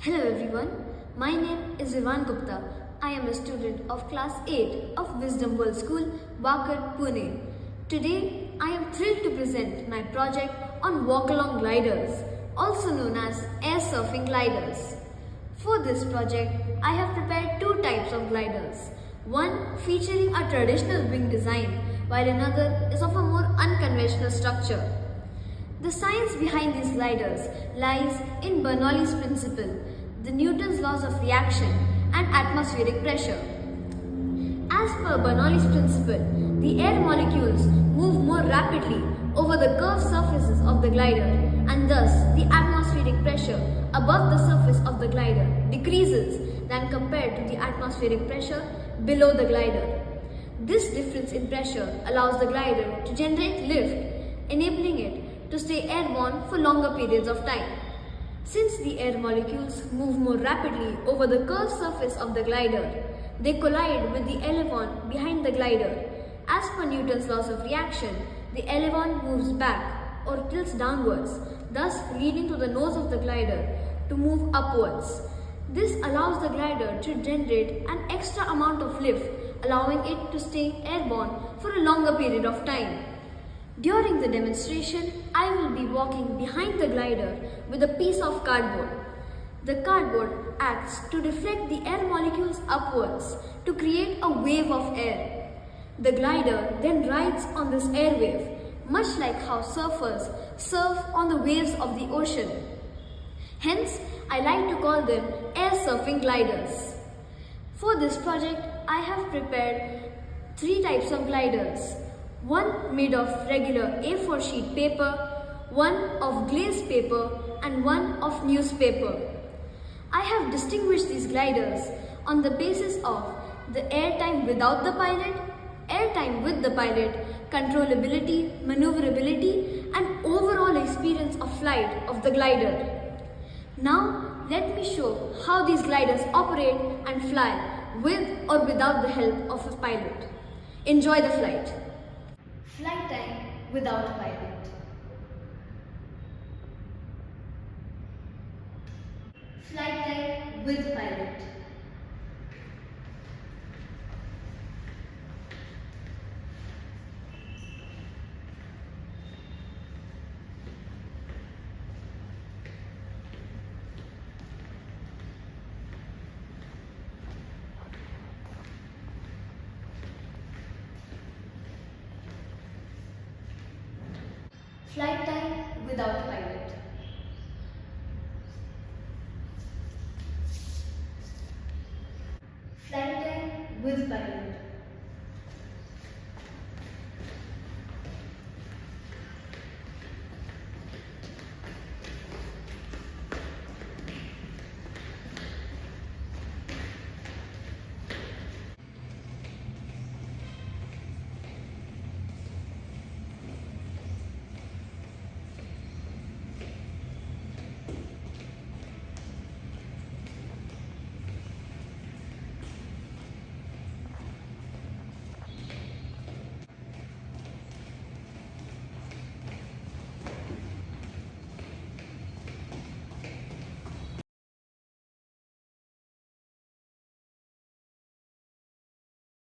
Hello everyone, my name is Vivaan Gupta. I am a student of class 8 of Wisdom World School, Wakad, Pune. Today, I am thrilled to present my project on walk-along gliders, also known as air surfing gliders. For this project, I have prepared two types of gliders. One featuring a traditional wing design, while another is of a more unconventional structure. The science behind these gliders lies in Bernoulli's principle, the Newton's laws of reaction and atmospheric pressure. As per Bernoulli's principle, the air molecules move more rapidly over the curved surfaces of the glider, and thus the atmospheric pressure above the surface of the glider decreases than compared to the atmospheric pressure below the glider. This difference in pressure allows the glider to generate lift, enabling it to stay airborne for longer periods of time. Since the air molecules move more rapidly over the curved surface of the glider, they collide with the elevon behind the glider. As per Newton's laws of reaction, the elevon moves back or tilts downwards, thus leading to the nose of the glider to move upwards. This allows the glider to generate an extra amount of lift, allowing it to stay airborne for a longer period of time. During the demonstration, I will be walking behind the glider with a piece of cardboard. The cardboard acts to deflect the air molecules upwards to create a wave of air. The glider then rides on this air wave, much like how surfers surf on the waves of the ocean. Hence, I like to call them air surfing gliders. For this project, I have prepared three types of gliders. One made of regular A4 sheet paper, one of glazed paper, and one of newspaper. I have distinguished these gliders on the basis of the airtime without the pilot, airtime with the pilot, controllability, maneuverability, and overall experience of flight of the glider. Now, let me show how these gliders operate and fly with or without the help of a pilot. Enjoy the flight. Flight time without pilot. Flight time with pilot. Flight time without pilot. Flight time with pilot.